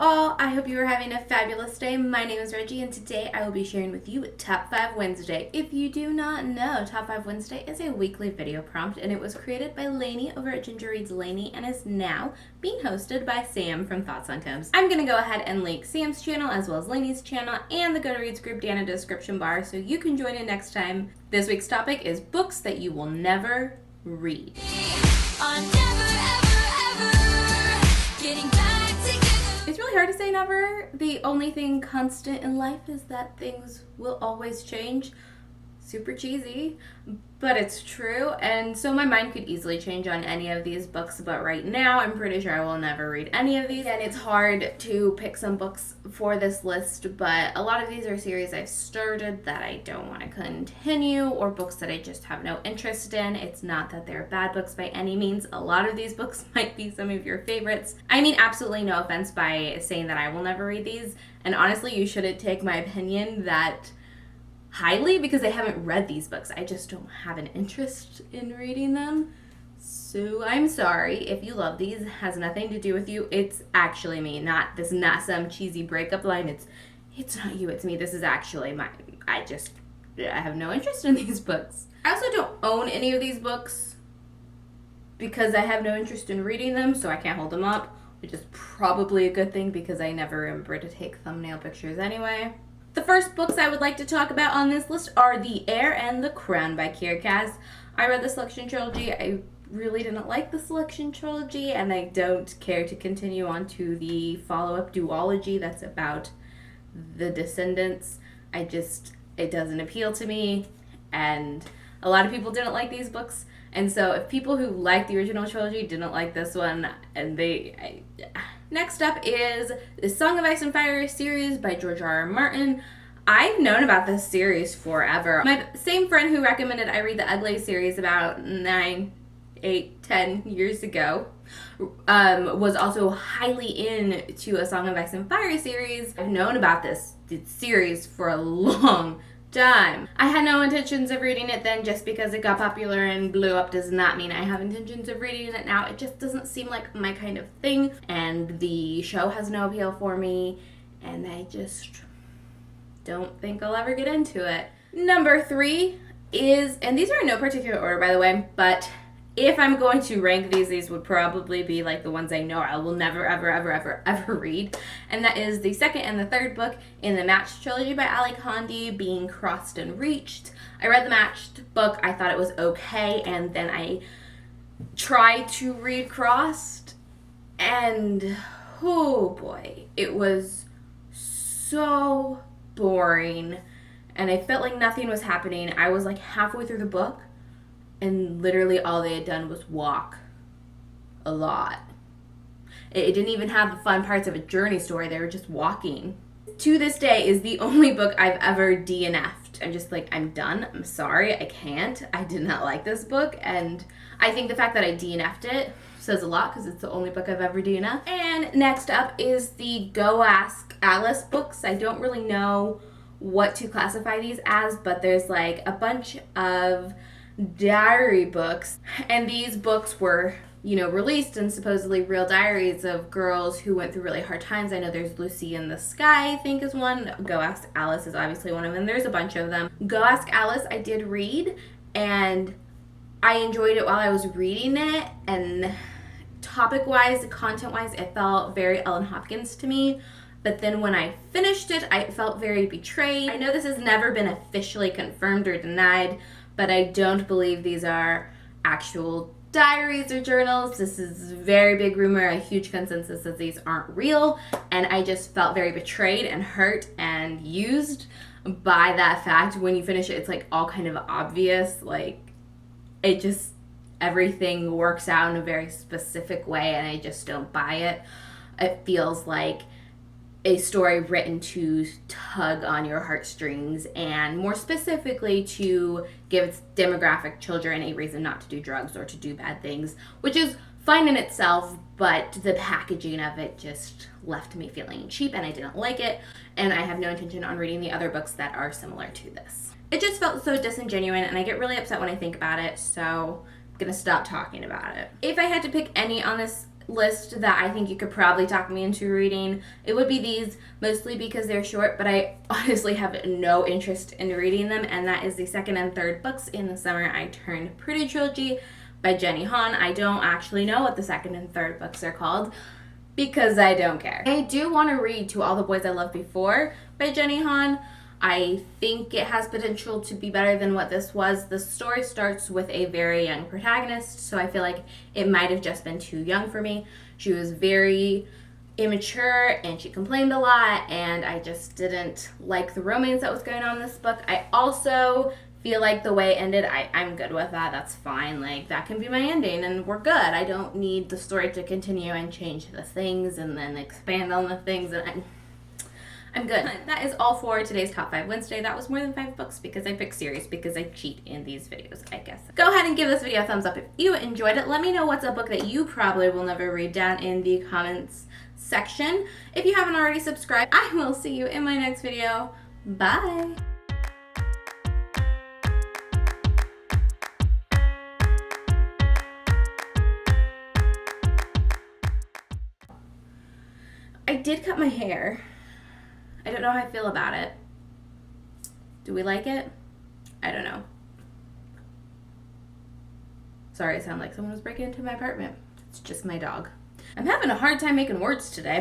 all, I hope you are having a fabulous day. My name is Reggie and today I will be sharing with you Top 5 Wednesday. If you do not know, Top 5 Wednesday is a weekly video prompt and it was created by Lainey over at Ginger Reads Lainey and is now being hosted by Sam from Thoughts on Combs. I'm going to go ahead and link Sam's channel as well as Lainey's channel and the Goodreads group down in the description bar so you can join in next time. This week's topic is books that you will never read. It's really hard to say never. The only thing constant in life is that things will always change. Super cheesy, but it's true. And so my mind could easily change on any of these books, but right now I'm pretty sure I will never read any of these. And it's hard to pick some books for this list, but a lot of these are series I've started that I don't want to continue, or books that I just have no interest in. It's not that they're bad books by any means. A lot of these books might be some of your favorites. I mean absolutely no offense by saying that I will never read these, and honestly you shouldn't take my opinion that highly because I haven't read these books. I just don't have an interest in reading them. So I'm sorry if you love these. It has nothing to do with you. It's actually me. This is not some cheesy breakup line. It's not you, it's me. This is actually I have no interest in these books. I also don't own any of these books because I have no interest in reading them, so I can't hold them up, which is probably a good thing because I never remember to take thumbnail pictures anyway. The first books I would like to talk about on this list are The Heir and the Crown by Kiera Cass. I read the Selection Trilogy. I really didn't like the Selection Trilogy, and I don't care to continue on to the follow-up duology that's about the descendants. It doesn't appeal to me, and a lot of people didn't like these books. And so if people who liked the original trilogy didn't like this one, and Next up is the Song of Ice and Fire series by George R.R. Martin. I've known about this series forever. My same friend who recommended I read the Ugly series about 9, 8, 10 years ago was also highly into a Song of Ice and Fire series. I've known about this series for a long time. I had no intentions of reading it then. Just because it got popular and blew up does not mean I have intentions of reading it now. It just doesn't seem like my kind of thing, and the show has no appeal for me, and I just don't think I'll ever get into it. Number 3 is, and these are in no particular order by the way, but if I'm going to rank these would probably be like the ones I know I will never, ever read. And that is the second and the third book in the Matched trilogy by Ali Condi, Being Crossed and Reached. I read the Matched book. I thought it was okay. And then I tried to read Crossed. And, oh boy, it was so boring. And I felt like nothing was happening. I was like halfway through the book, and literally all they had done was walk a lot. It didn't even have the fun parts of a journey story. They were just walking. To this day is the only book I've ever DNF'd. I'm just like, I'm done. I'm sorry. I can't. I did not like this book. And I think the fact that I DNF'd it says a lot because it's the only book I've ever DNF'd. And next up is the Go Ask Alice books. I don't really know what to classify these as, but there's like a bunch of diary books, and these books were, released in supposedly real diaries of girls who went through really hard times. I know there's Lucy in the Sky, I think is one. Go Ask Alice is obviously one of them. There's a bunch of them. Go Ask Alice I did read, and I enjoyed it while I was reading it, and topic-wise, content-wise, it felt very Ellen Hopkins to me. But then when I finished it, I felt very betrayed. I know this has never been officially confirmed or denied, but I don't believe these are actual diaries or journals. This is a very big rumor, a huge consensus that these aren't real, and I just felt very betrayed and hurt and used by that fact. When you finish it, it's like all kind of obvious, like everything works out in a very specific way, and I just don't buy it. It feels like a story written to tug on your heartstrings, and more specifically to give its demographic children a reason not to do drugs or to do bad things, which is fine in itself, but the packaging of it just left me feeling cheap and I didn't like it, and I have no intention on reading the other books that are similar to this. It just felt so disingenuous, and I get really upset when I think about it, so I'm gonna stop talking about it. If I had to pick any on this list that I think you could probably talk me into reading, it would be these, mostly because they're short, but I honestly have no interest in reading them, and that is the second and third books in the Summer I Turned Pretty trilogy by Jenny Han. I don't actually know what the second and third books are called because I don't care. I do want to read To All the Boys I Loved Before by Jenny Han. I think it has potential to be better than what this was. The story starts with a very young protagonist, so I feel like it might have just been too young for me. She was very immature and she complained a lot, and I just didn't like the romance that was going on in this book. I also feel like the way it ended, I'm good with that. That's fine. Like, that can be my ending and we're good. I don't need the story to continue and change the things and then expand on the things, and I'm good. That is all for today's Top 5 Wednesday. That was more than 5 books because I picked series because I cheat in these videos, I guess. Go ahead and give this video a thumbs up if you enjoyed it. Let me know what's a book that you probably will never read down in the comments section. If you haven't already subscribed, I will see you in my next video. Bye! I did cut my hair. I don't know how I feel about it. Do we like it? I don't know. Sorry, I sound like someone was breaking into my apartment. It's just my dog. I'm having a hard time making words today.